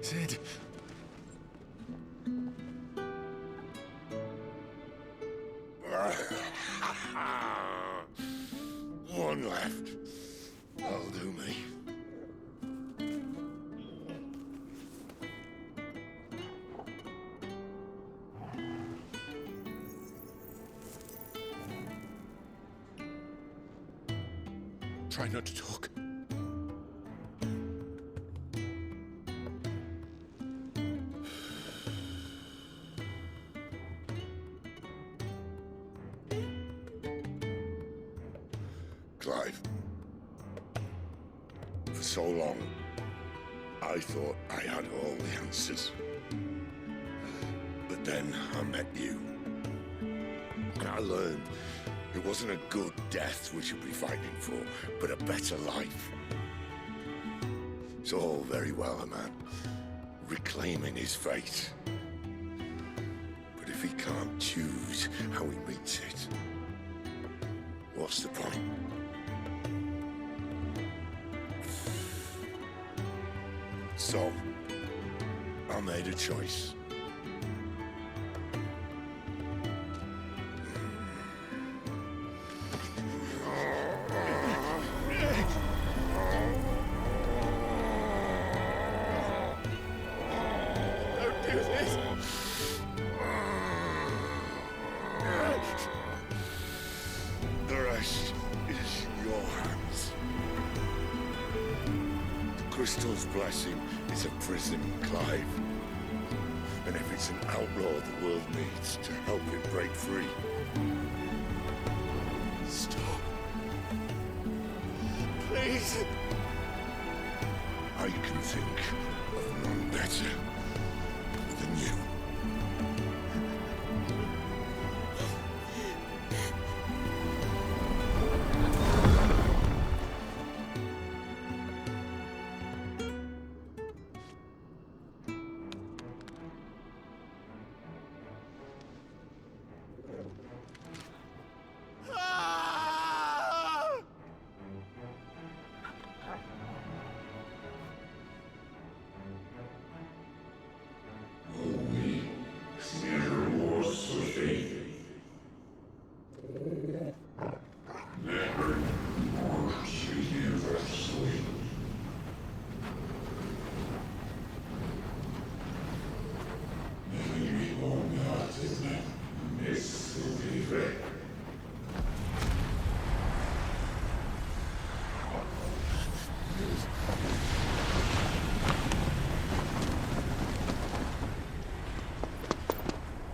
Sid. One left. That'll do me. Try not to talk. Clive. For so long, I thought I had all the answers. But then I met you. And I learned it wasn't a good death we should be fighting for, but a better life. It's all very well, a man reclaiming his fate. But if he can't choose how he meets it, what's the point? So, I made a choice. The rest is in your hands. The crystal's blessing is a prison, Clive. And if it's an outlaw the world needs to help it break free. Stop. Please. I can think of none better than you.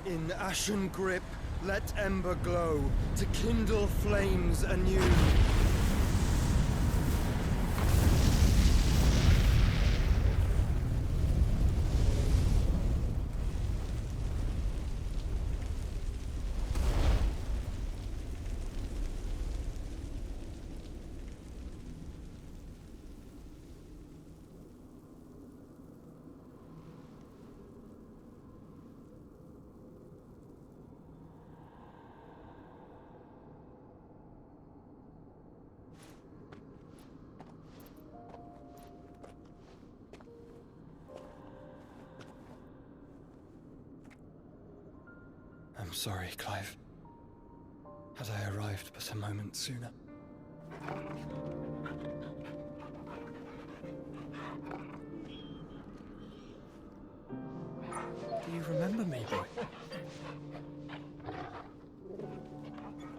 In ashen grip, let ember glow, to kindle flames anew. I'm sorry, Clive. Had I arrived but a moment sooner. Do you remember me, boy?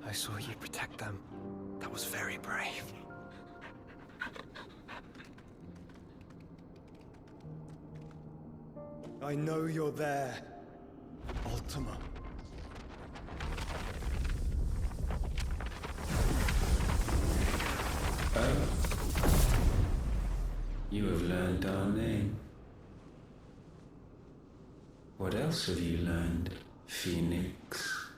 I saw you protect them. That was very brave. I know you're there, Ultima. You have learned our name. What else have you learned, Phoenix?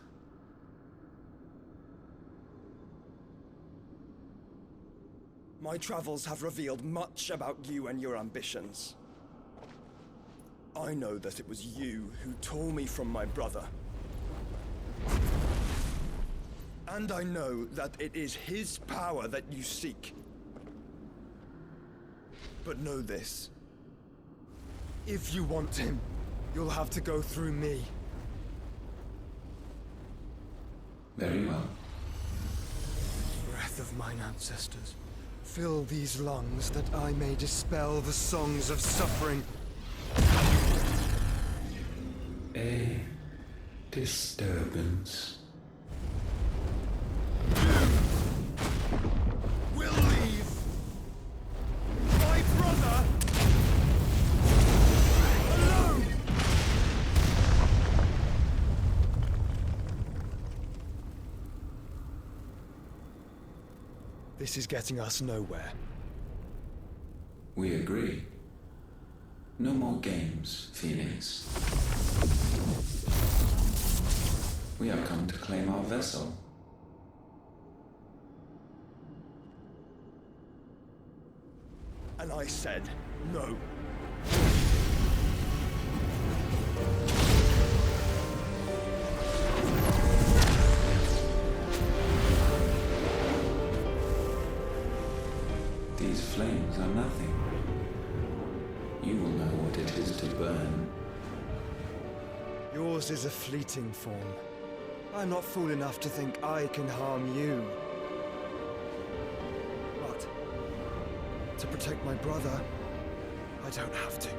My travels have revealed much about you and your ambitions. I know that it was you who tore me from my brother. And I know that it is his power that you seek. But know this. If you want him, you'll have to go through me. Very well. Breath of mine ancestors, fill these lungs that I may dispel the songs of suffering. A disturbance. We'll leave! My brother! Alone! This is getting us nowhere. We agree. No more games, Phoenix. We have come to claim our vessel. And I said no. These flames are nothing. You will know what it is to burn. Yours is a fleeting form. I'm not fool enough to think I can harm you. But to protect my brother, I don't have to.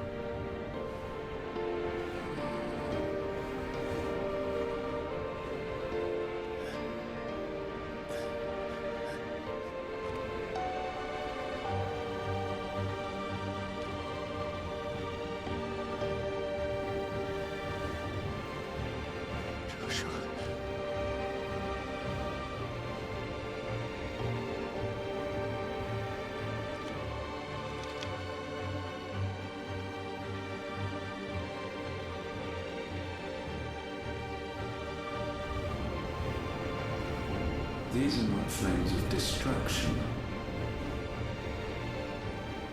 These are not flames of destruction.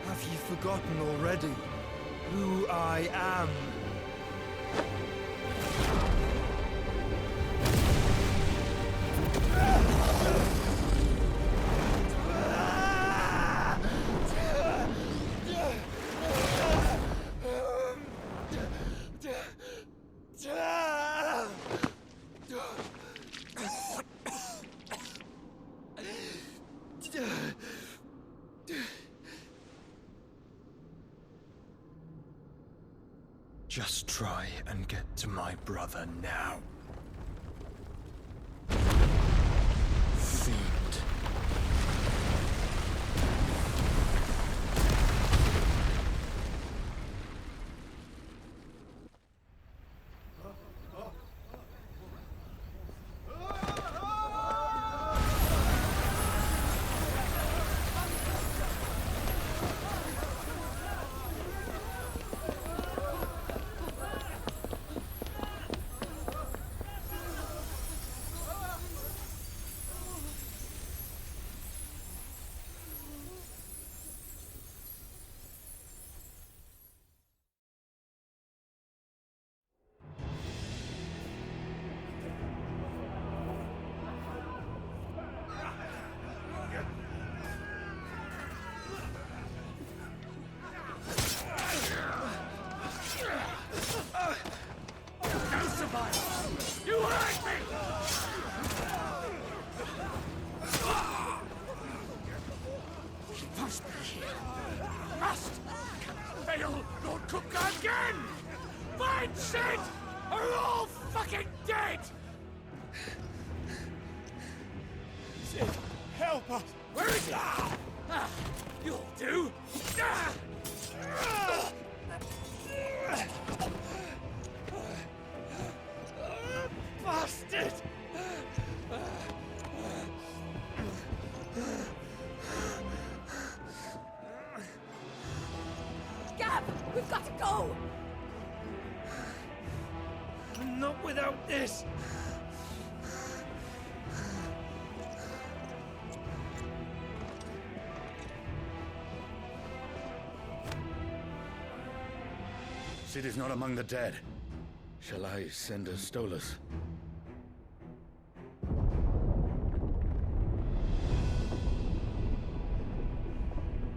Have you forgotten already who I am? Just try and get to my brother now. Fiend. We've got to go! Not without this! City's not among the dead. Shall I send a Stolas?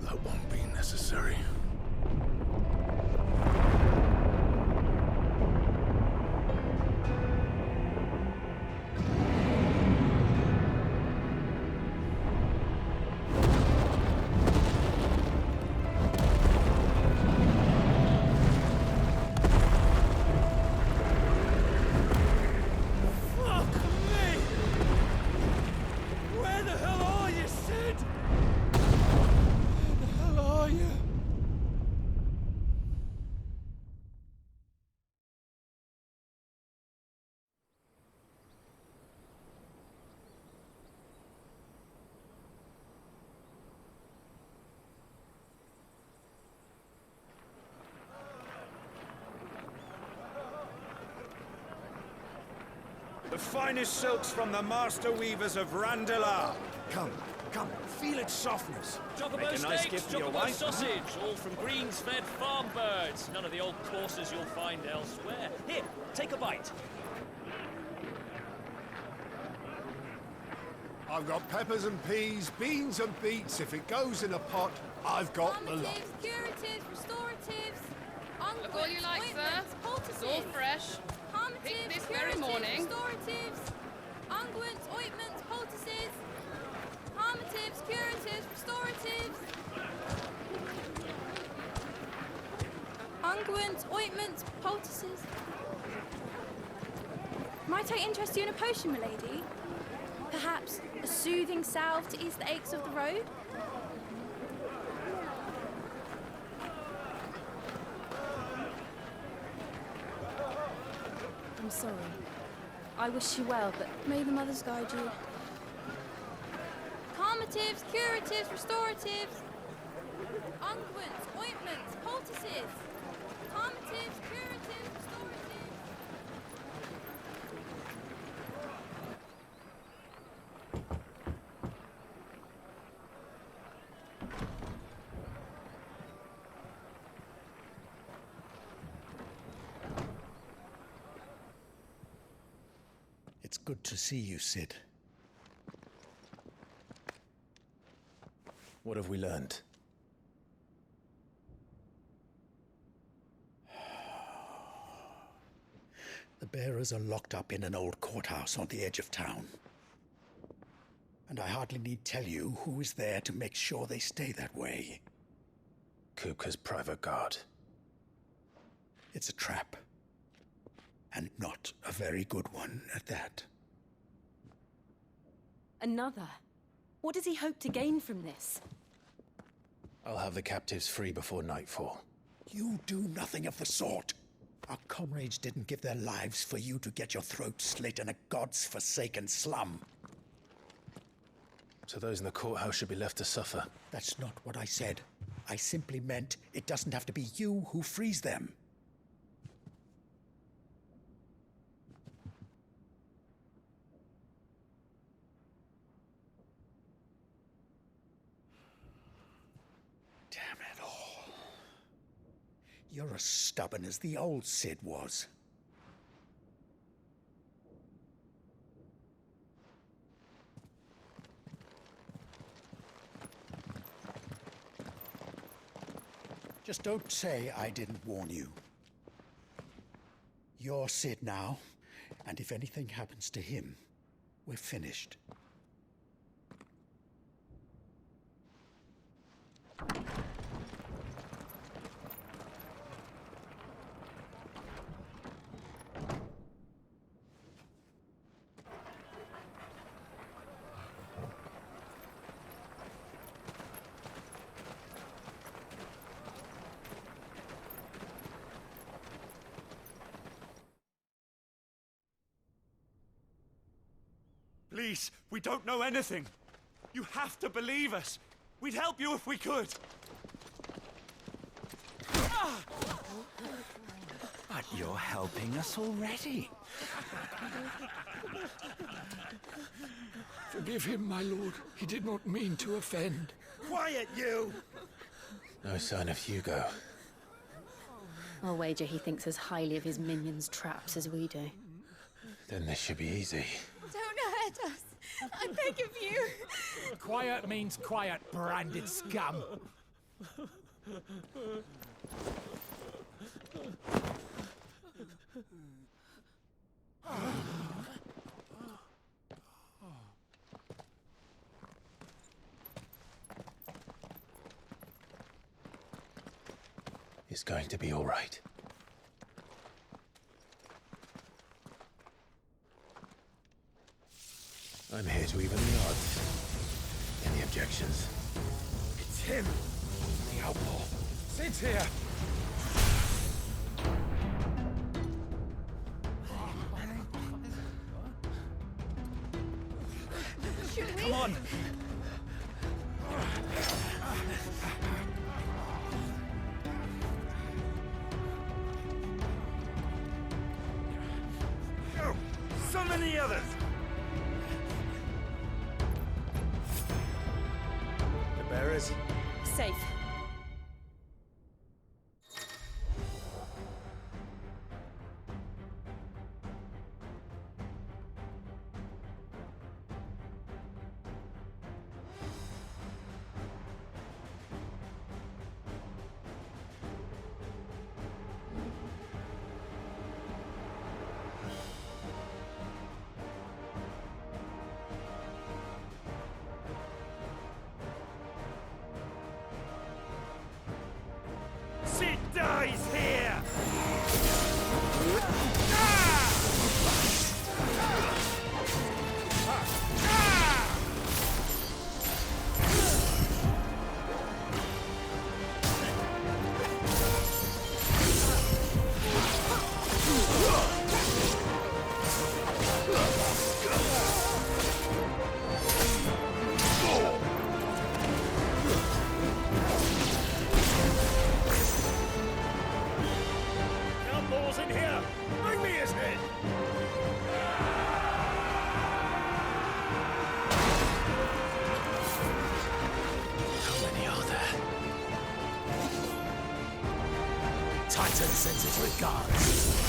That won't be necessary. finest silks from the master weavers of Randalar. Come, feel its softness. Chocobo Make a nice steaks, gift for your chocobo wife. sausage, all from greens-fed farm birds. None of the old courses you'll find elsewhere. Here, take a bite. I've got peppers and peas, beans and beets. If it goes in a pot, I've got the lot. Calmatives, curatives, restoratives, Look all you like, sir. It's all fresh. Picked this very morning. Restoratives, unguents, ointments, poultices, calmatives, curatives, restoratives. Unguents, ointments, poultices. Might I interest you in a potion, milady? Perhaps a soothing salve to ease the aches of the road? I'm sorry. I wish you well, but may the mothers guide you. Calmatives, curatives, restoratives. Unguents, ointments, poultices. Calmatives, curatives, restoratives. It's good to see you, Cid. What have we learned? The bearers are locked up in an old courthouse on the edge of town. And I hardly need tell you who is there to make sure they stay that way. Kupka's private guard. It's a trap. And not a very good one at that. Another? What does he hope to gain from this? I'll have the captives free before nightfall. You do nothing of the sort. Our comrades didn't give their lives for you to get your throat slit in a god's forsaken slum. So those in the courthouse should be left to suffer. That's not what I said. I simply meant it doesn't have to be you who frees them. Damn it all. You're as stubborn as the old Cid was. Just don't say I didn't warn you. You're Cid now, and if anything happens to him, we're finished. Please, we don't know anything. You have to believe us. We'd help you if we could. But you're helping us already. Forgive him, my lord. He did not mean to offend. Quiet, you! No sign of Hugo. I'll wager he thinks as highly of his minions' traps as we do. Then this should be easy. Don't hurt us. I beg of you. Quiet means quiet, branded scum. It's going to be all right. I'm here to even the odds. Any objections? It's him! The outlaw. Sid's here! Come on! Summon and the others! The bearers? Safe. She dies here! Outlaws in here! Bring me his head! How many are there? Titan sends his regards.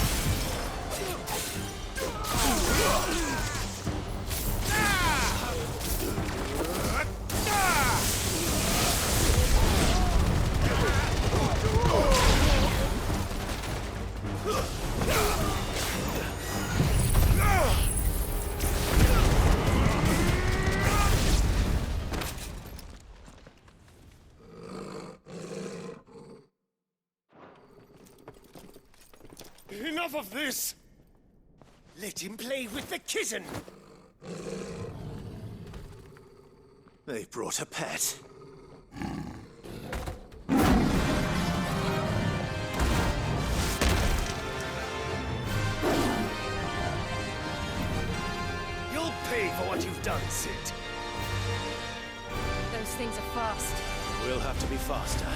Enough of this! Let him play with the kitten! They brought a pet. You'll pay for what you've done, Sid. Those things are fast. We'll have to be faster.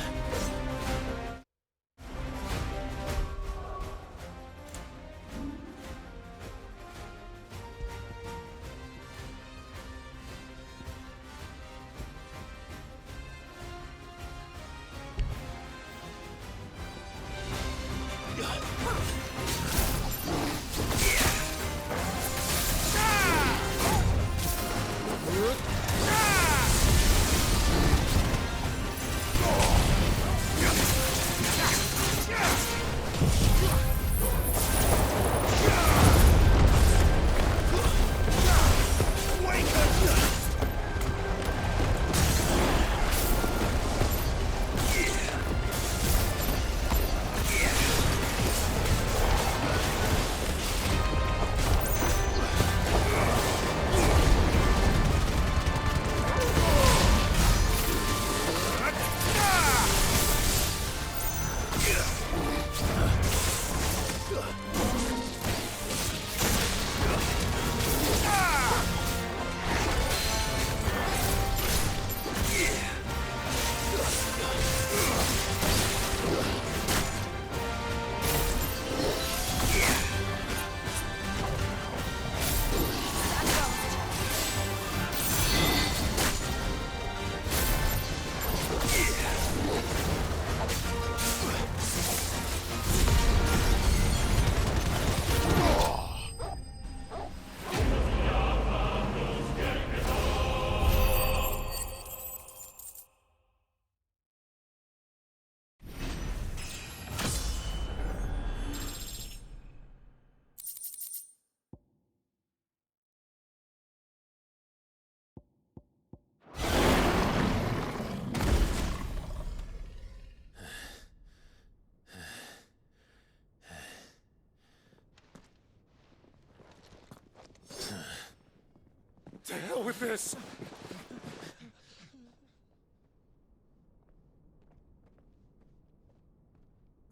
To hell with this!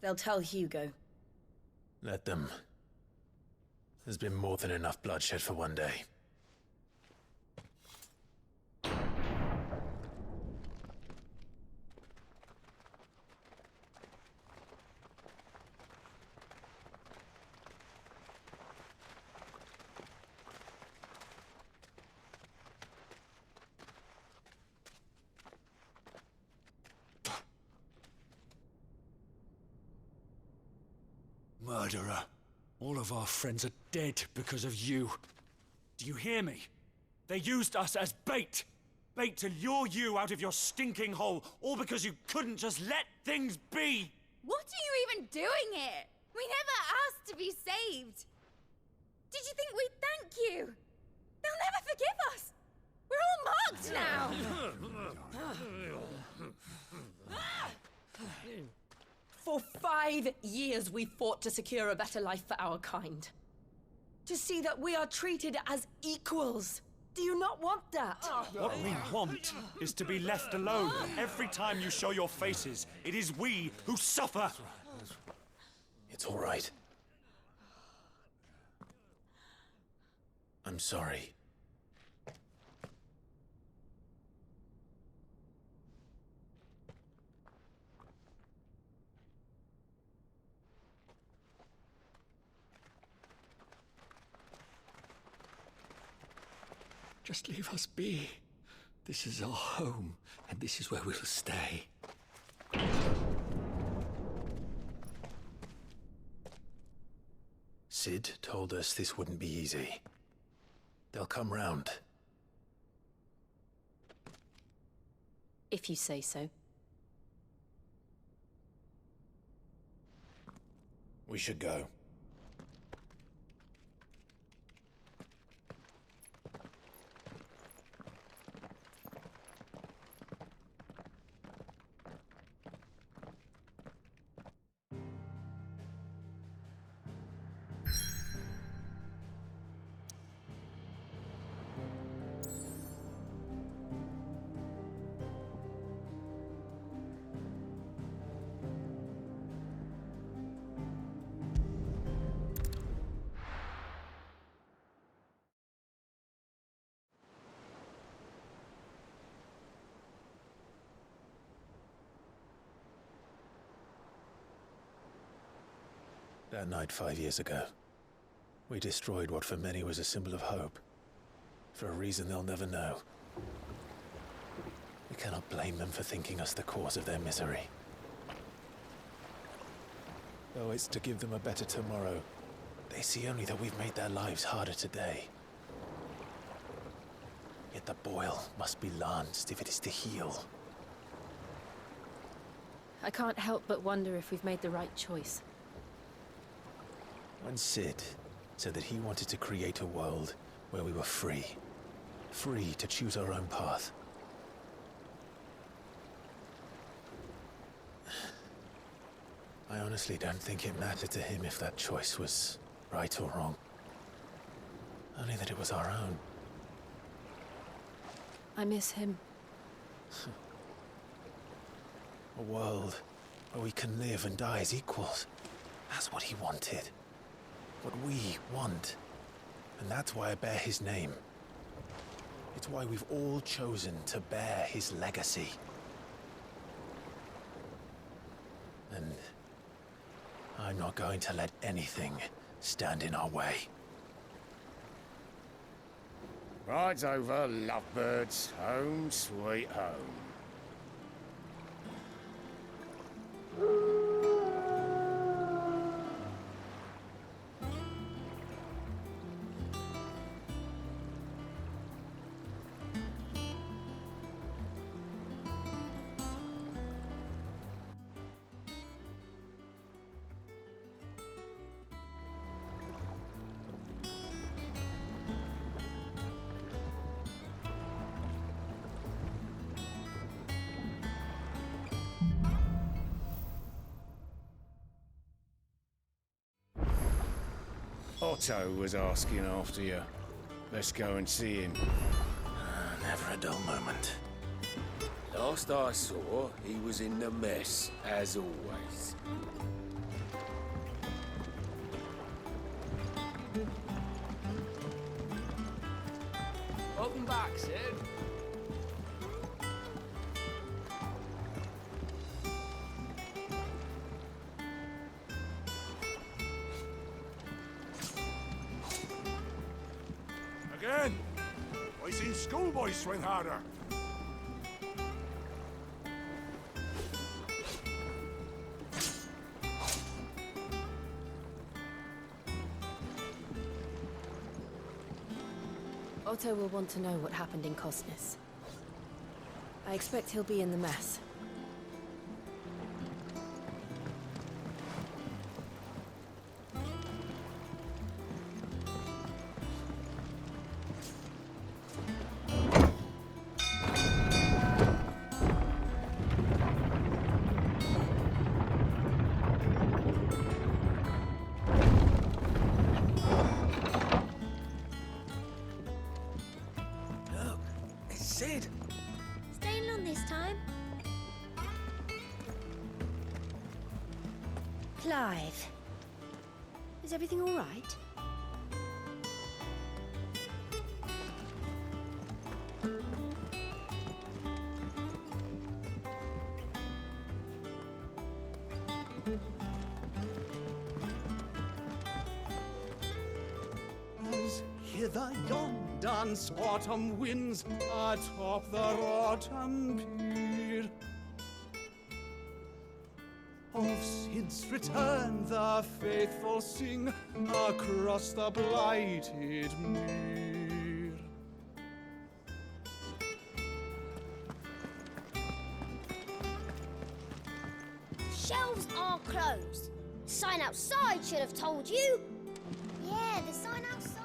They'll tell Hugo. Let them. There's been more than enough bloodshed for one day. Murderer. All of our friends are dead because of you. Do you hear me? They used us as bait. Bait to lure you out of your stinking hole, all because you couldn't just let things be. What are you even doing here? We never asked to be saved. Did you think we'd thank you? They'll never forgive us. We're all marked now. For 5 years we fought to secure a better life for our kind. To see that we are treated as equals. Do you not want that? What we want is to be left alone. Every time you show your faces, it is we who suffer. It's all right. I'm sorry. Just leave us be. This is our home, and this is where we'll stay. Sid told us this wouldn't be easy. They'll come round. If you say so. We should go. That night 5 years ago, we destroyed what for many was a symbol of hope. For a reason they'll never know. We cannot blame them for thinking us the cause of their misery. Though it's to give them a better tomorrow, they see only that we've made their lives harder today. Yet the boil must be lanced if it is to heal. I can't help but wonder if we've made the right choice. When Sid said that he wanted to create a world where we were free. Free to choose our own path. I honestly don't think it mattered to him if that choice was right or wrong. Only that it was our own. I miss him. A world where we can live and die as equals. That's what he wanted. What we want. And that's why I bear his name. It's why we've all chosen to bear his legacy. And I'm not going to let anything stand in our way. Rides over, lovebirds. Home, sweet home. Otto was asking after you. Let's go and see him. Never a dull moment. Last I saw, he was in the mess, as always. Welcome back, Sid. Again? I seen schoolboys swing harder. Otto will want to know what happened in Cosnus. I expect he'll be in the mess. Staying long this time? Clive, is everything all right? As hither yon dance autumn winds atop the autumn pier. Of Sid's return the faithful sing across the blighted mere. Shelves are closed. Sign outside should have told you. Yeah, the sign outside.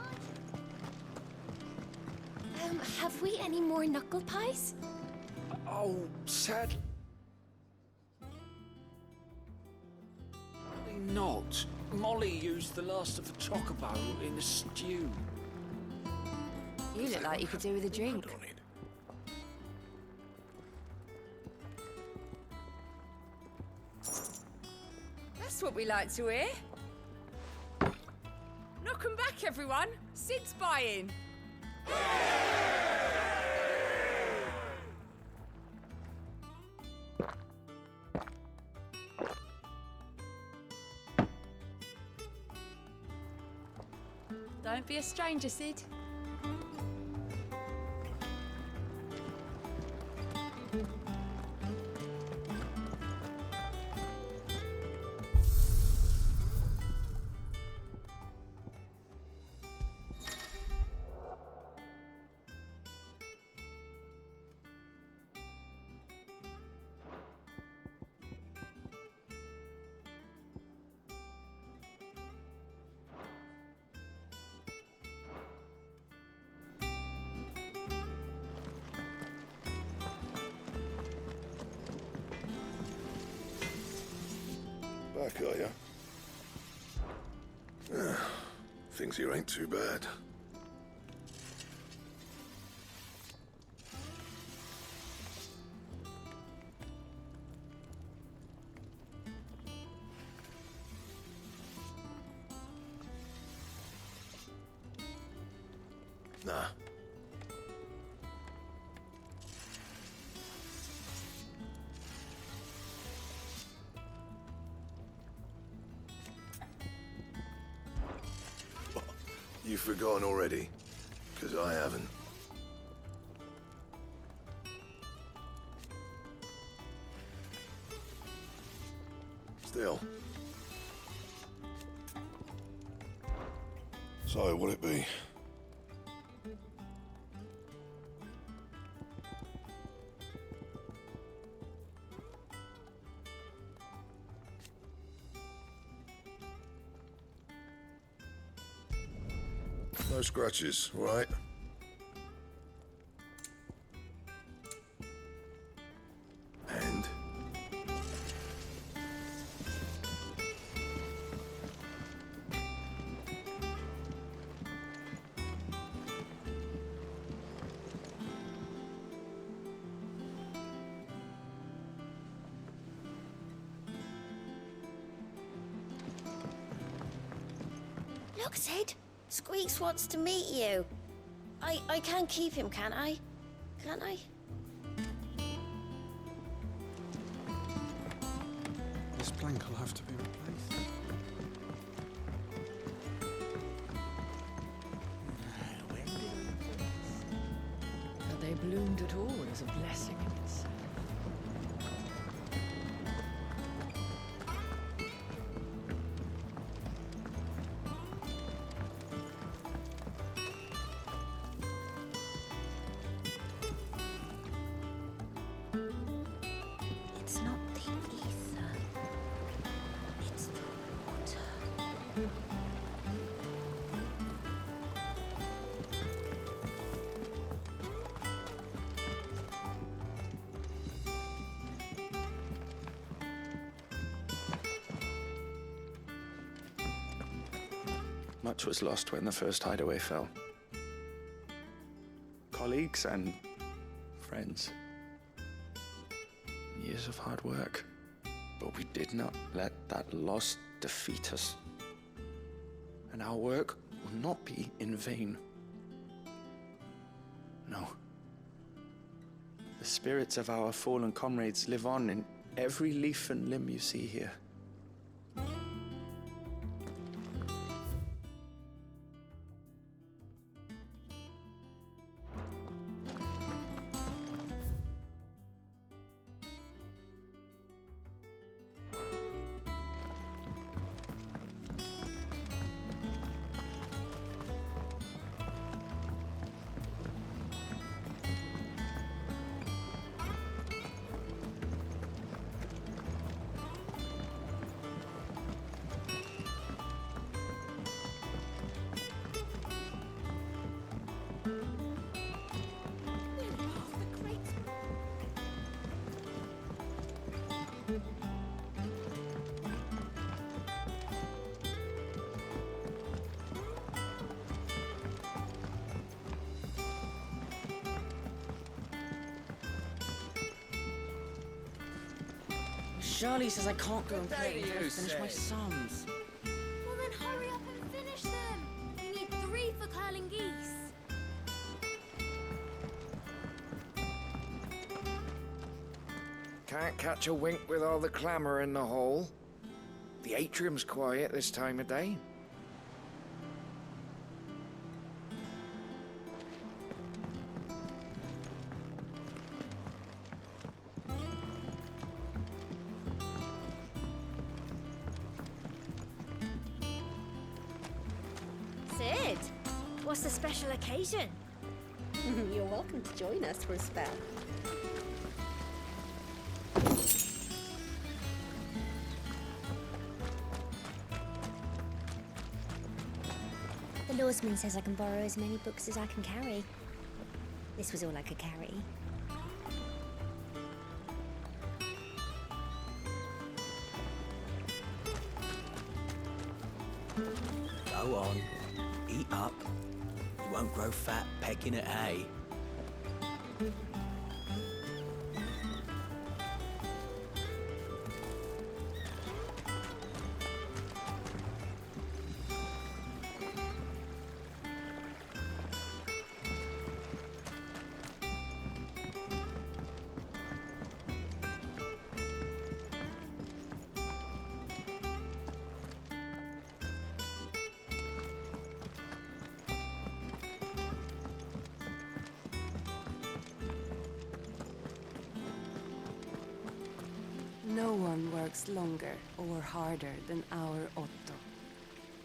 Have we any more knuckle pies? Oh, sadly not. Molly used the last of the chocobo in the stew. You look like you could do with a drink. That's what we like to hear. Knock 'em back, everyone. Sid's buying. Don't be a stranger, Sid. Back, are ya? Things here ain't too bad. Nah. You've forgotten already? 'Cause I haven't. Still. So, what'll it be? No scratches, all right? And? Look, Sid. Squeaks wants to meet you. I can keep him, can't I? Can't I? This plank will have to be replaced. That they bloomed at all is a blessing in itself. It's not the ether. It's the water. Much was lost when the first hideaway fell. Colleagues and friends. Years of hard work. But we did not let that loss defeat us. And our work will not be in vain. No. The spirits of our fallen comrades live on in every leaf and limb you see here. Charlie says I can't go and play until I finish my sums. Well then hurry up and finish them. You need 3 for curling geese. Can't catch a wink with all the clamour in the hall. The atrium's quiet this time of day. Sid, what's the special occasion? You're welcome to join us for a spell. The lawsman says I can borrow as many books as I can carry. This was all I could carry. Go on, eat up. You won't grow fat pecking at hay. No one works longer or harder than our Otto.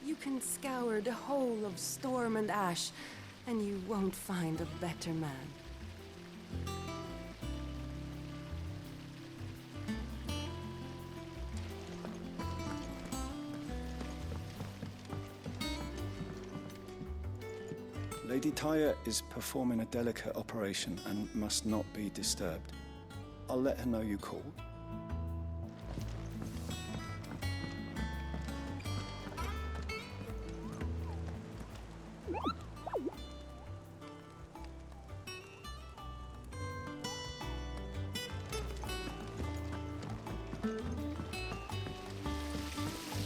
You can scour the whole of Storm and Ash, and you won't find a better man. Lady Tyre is performing a delicate operation and must not be disturbed. I'll let her know you called.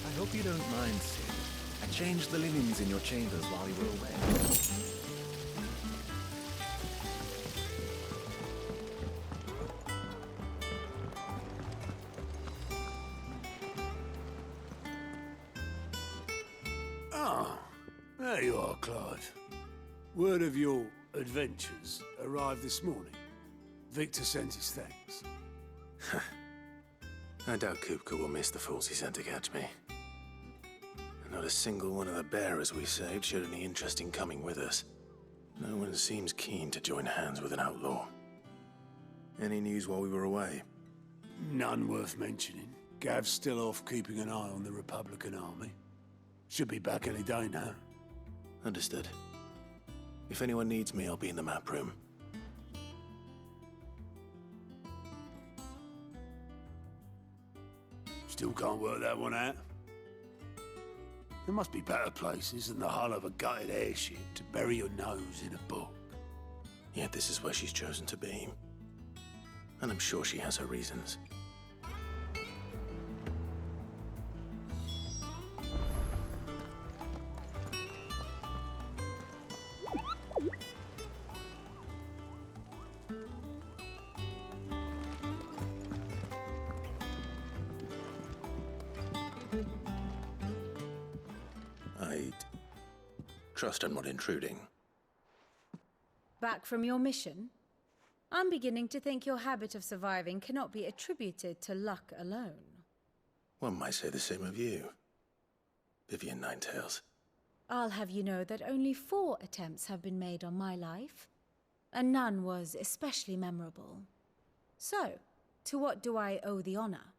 I hope you don't mind, Sid. I changed the linens in your chambers while you were away. Ah, there you are, Clive. Word of your adventures arrived this morning. Victor sent his thanks. I doubt Kupka will miss the fools he sent to catch me. Not a single one of the bearers we saved showed any interest in coming with us. No one seems keen to join hands with an outlaw. Any news while we were away? None worth mentioning. Gav's still off keeping an eye on the Republican army. Should be back any day now. Understood. If anyone needs me, I'll be in the map room. Still can't work that one out. There must be better places than the hull of a gutted airship to bury your nose in a book. Yet this is where she's chosen to be. And I'm sure she has her reasons. I trust I'm not intruding. Back from your mission? I'm beginning to think your habit of surviving cannot be attributed to luck alone. One might say the same of you, Vivian Ninetails. I'll have you know that only 4 attempts have been made on my life, and none was especially memorable. So, to what do I owe the honor?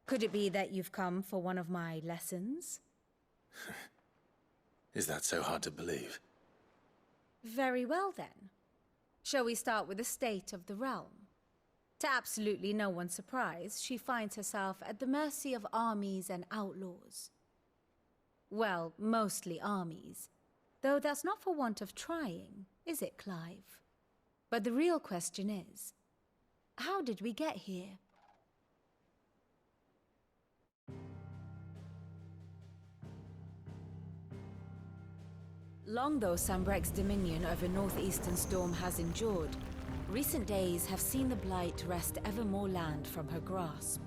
Could it be that you've come for one of my lessons? Is that so hard to believe? Very well then. Shall we start with the state of the realm? To absolutely no one's surprise, she finds herself at the mercy of armies and outlaws. Well, mostly armies. Though that's not for want of trying, is it, Clive? But the real question is, how did we get here? Long though Sambrek's dominion over northeastern Storm has endured, recent days have seen the Blight wrest ever more land from her grasp.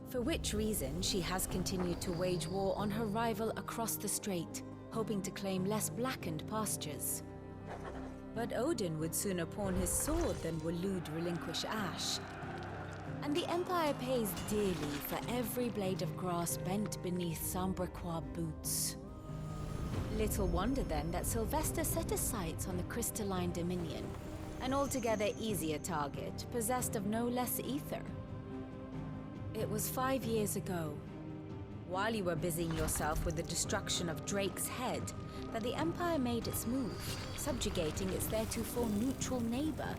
For which reason she has continued to wage war on her rival across the strait, hoping to claim less blackened pastures. But Odin would sooner pawn his sword than Waloed relinquish Ash. And the Empire pays dearly for every blade of grass bent beneath Sambrequois boots. Little wonder then that Sylvester set his sights on the crystalline dominion, an altogether easier target, possessed of no less ether. It was 5 years ago, while you were busying yourself with the destruction of Drake's head, that the Empire made its move, subjugating its theretofore neutral neighbor.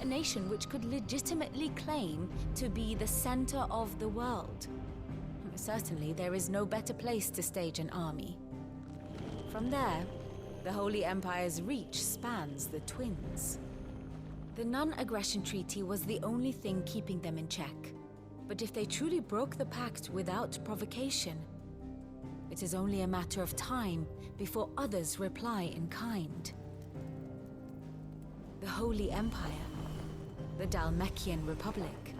A nation which could legitimately claim to be the center of the world. Certainly, there is no better place to stage an army. From there, the Holy Empire's reach spans the Twins. The non-aggression treaty was the only thing keeping them in check. But if they truly broke the pact without provocation, it is only a matter of time before others reply in kind. The Holy Empire, the Dhalmekian Republic,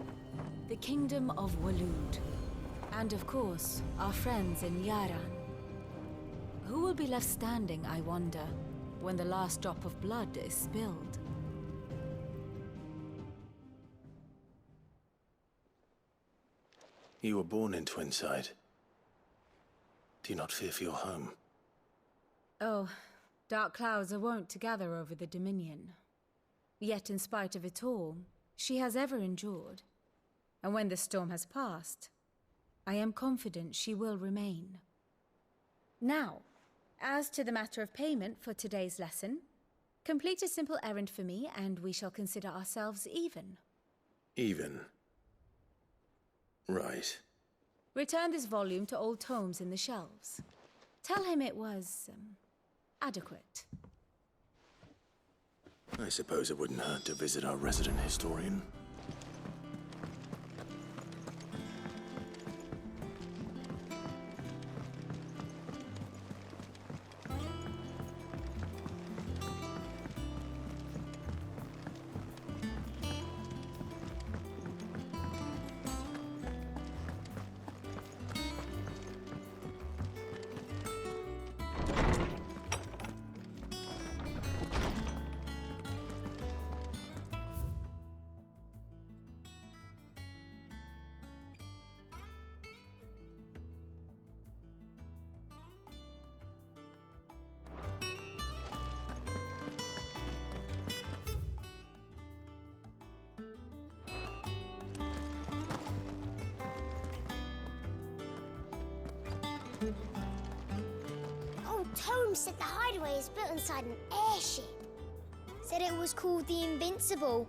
the Kingdom of Waloed, and of course, our friends in Yaran. Who will be left standing, I wonder, when the last drop of blood is spilled? You were born in Twinside. Do you not fear for your home? Oh, dark clouds are wont to gather over the Dominion. Yet in spite of it all, she has ever endured. And when the storm has passed, I am confident she will remain. Now, as to the matter of payment for today's lesson, complete a simple errand for me and we shall consider ourselves even. Even? Right. Return this volume to old tomes in the shelves. Tell him it was, adequate. I suppose it wouldn't hurt to visit our resident historian. tome said the hideaway is built inside an airship. Said it was called the Invincible.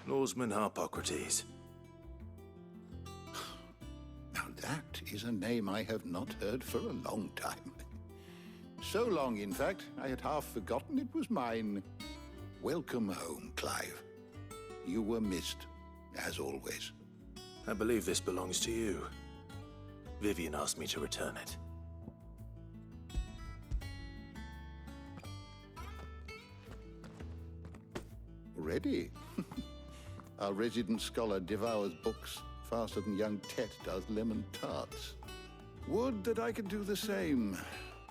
Norseman Harpocrates. Now that is a name I have not heard for a long time. So long, in fact, I had half forgotten it was mine. Welcome home, Clive. You were missed, as always. I believe this belongs to you. Vivian asked me to return it. Ready? Our resident scholar devours books faster than young Tet does lemon tarts. Would that I could do the same,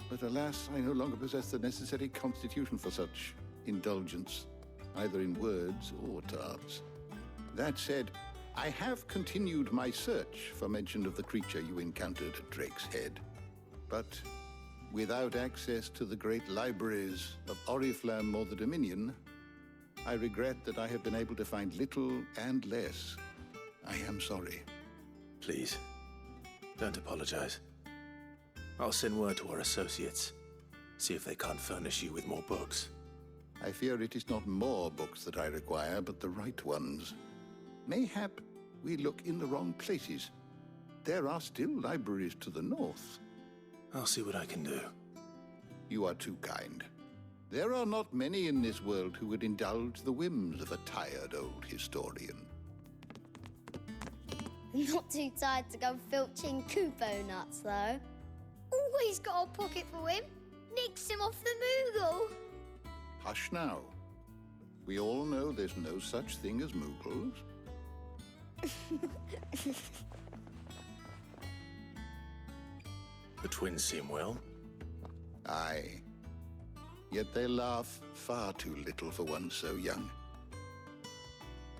but alas, I no longer possess the necessary constitution for such indulgence, either in words or tarts. That said, I have continued my search for mention of the creature you encountered at Drake's Head, but without access to the great libraries of Oriflamme or the Dominion, I regret that I have been able to find little and less. I am sorry. Please, don't apologize. I'll send word to our associates. See if they can't furnish you with more books. I fear it is not more books that I require, but the right ones. Mayhap we look in the wrong places. There are still libraries to the north. I'll see what I can do. You are too kind. There are not many in this world who would indulge the whims of a tired old historian. Not too tired to go filching Kupo nuts, though. Always got a pocket for him. Nicks him off the Moogle. Hush now. We all know there's no such thing as Moogles. The twins seem well. Aye. Yet they laugh far too little for one so young.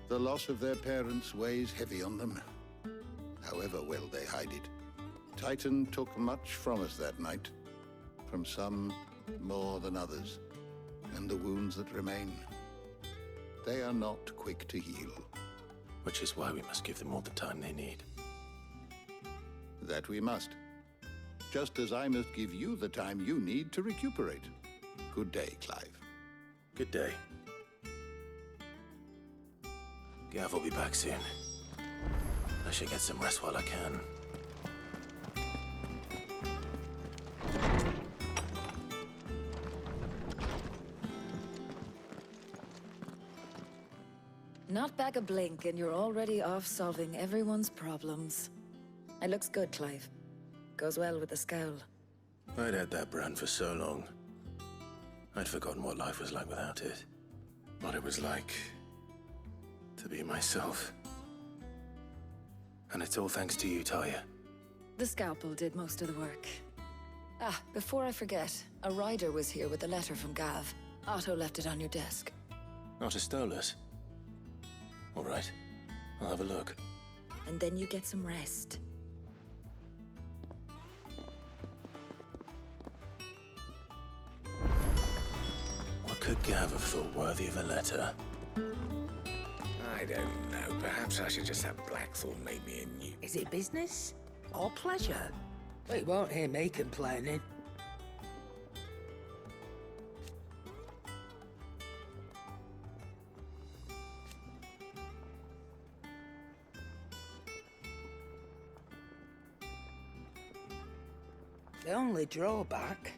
The loss of their parents weighs heavy on them, however well they hide it. Titan took much from us that night, from some more than others, and the wounds that remain, they are not quick to heal. Which is why we must give them all the time they need. That we must. Just as I must give you the time you need to recuperate. Good day, Clive. Good day. Gav will be back soon. I should get some rest while I can. Not back a blink and you're already off solving everyone's problems. It looks good, Clive. Goes well with the scowl. I'd had that brand for so long. I'd forgotten what life was like without it. What it was like to be myself. And it's all thanks to you, Talia. The scalpel did most of the work. Ah, before I forget, a rider was here with a letter from Gav. Otto left it on your desk. Not a Stolas. All right, I'll have a look. And then you get some rest. What could Gav have thought worthy of a letter? I don't know. Perhaps I should just have Blackthorn make me a new... Is it business or pleasure? We won't hear me complaining. The only drawback...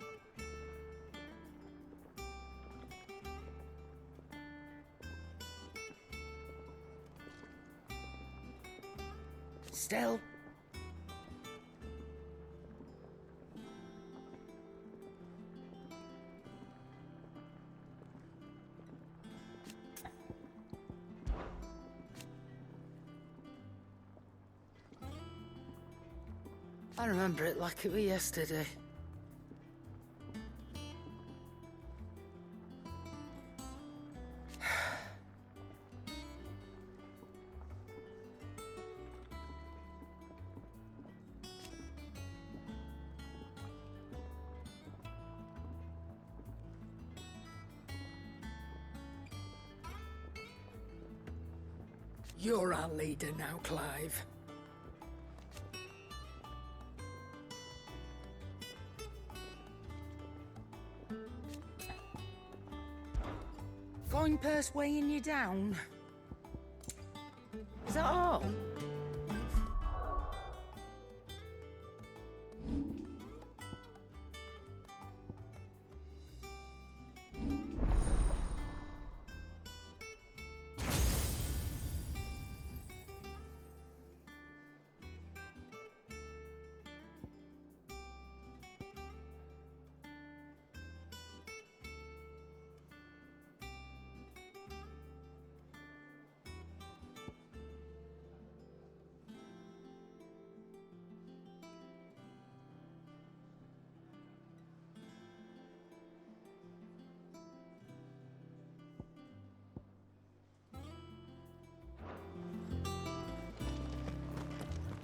Still... I remember it like it was yesterday. You're our leader now, Clive. Fine purse weighing you down. Is that all?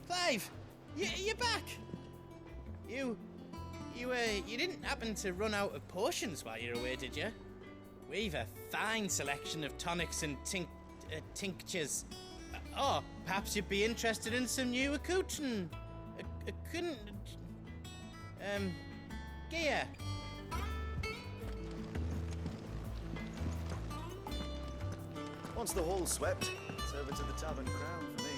Clive, you're back. You didn't happen to run out of potions while you're away, did you? We've a fine selection of tonics and tinctures. Oh, perhaps you'd be interested in some new accoutrement. Gear. Once the hall's swept, it's over to the Tavern Crown for me.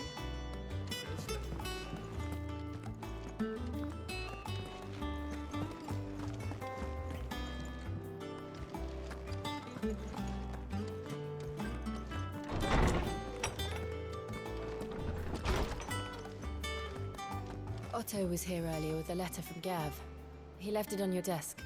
Otto was here earlier with a letter from Gav. He left it on your desk.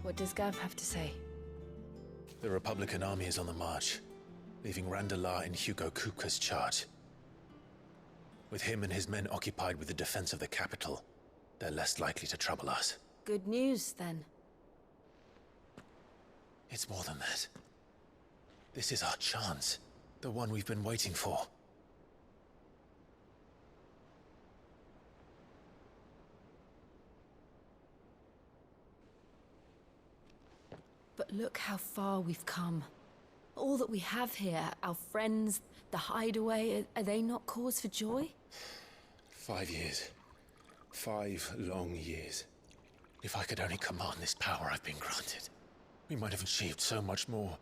What does Gav have to say? The Republican army is on the march, leaving Randalar in Hugo Kupka's charge. With him and his men occupied with the defense of the capital, they're less likely to trouble us. Good news, then. It's more than that. This is our chance. The one we've been waiting for. But look how far we've come. All that we have here, our friends, the hideaway, are they not cause for joy? 5 years. 5 long years. If I could only command this power I've been granted, we might have achieved so much more.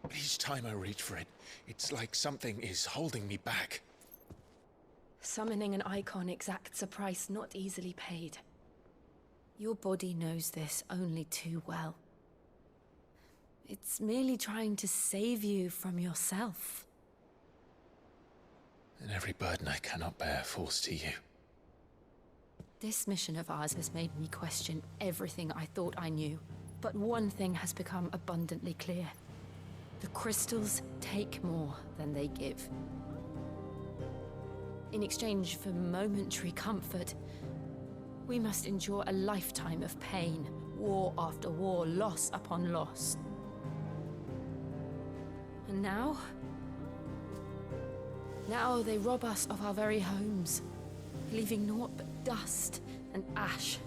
But each time I reach for it, it's like something is holding me back. Summoning an icon exacts a price not easily paid. Your body knows this only too well. It's merely trying to save you from yourself. And every burden I cannot bear falls to you. This mission of ours has made me question everything I thought I knew. But one thing has become abundantly clear. The crystals take more than they give. In exchange for momentary comfort, we must endure a lifetime of pain, war after war, loss upon loss. And now they rob us of our very homes, leaving naught but dust and ash.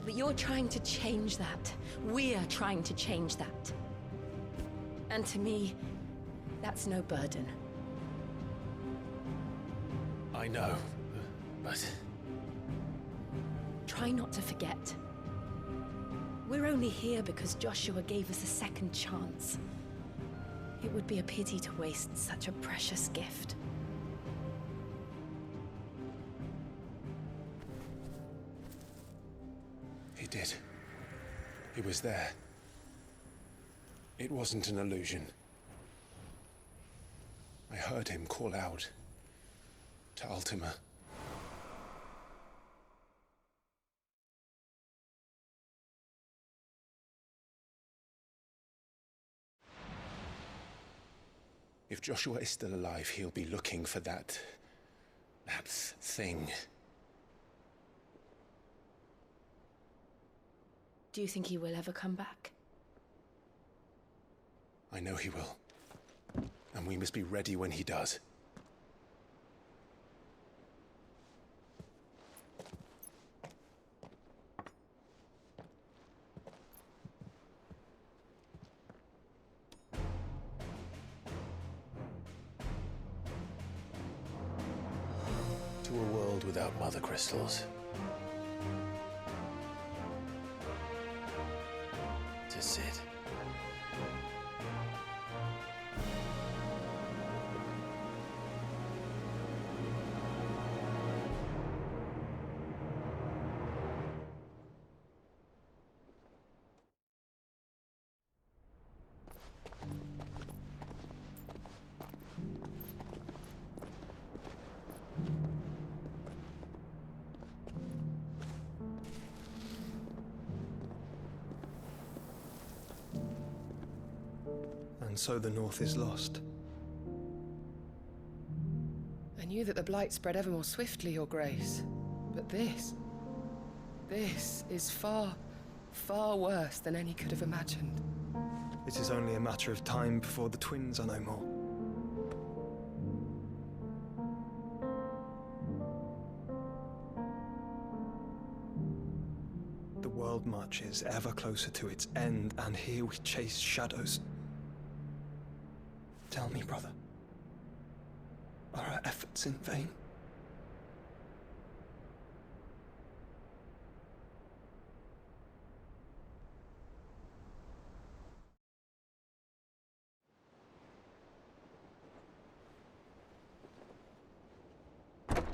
But you're trying to change that. We're trying to change that. And to me, that's no burden. I know, but... Try not to forget. We're only here because Joshua gave us a second chance. It would be a pity to waste such a precious gift. He did. He was there. It wasn't an illusion. I heard him call out to Ultima. If Joshua is still alive, he'll be looking for that thing. Do you think he will ever come back? I know he will. And we must be ready when he does. To a world without Mothercrystals. To Sid. And so the North is lost. I knew that the Blight spread ever more swiftly, Your Grace. But this is far, far worse than any could have imagined. It is only a matter of time before the twins are no more. The world marches ever closer to its end, and here we chase shadows. Tell me, brother, are our efforts in vain?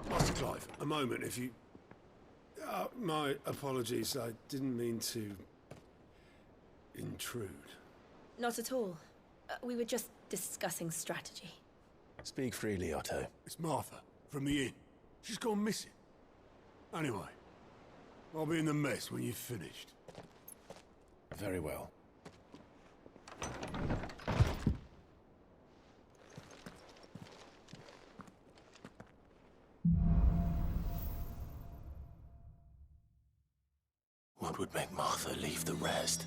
Master Clive, a moment, if you... my apologies, I didn't mean to... intrude. Not at all. We were just discussing strategy. Speak freely, Otto. It's Martha, from the inn. She's gone missing. Anyway, I'll be in the mess when you've finished. Very well. What would make Martha leave the rest?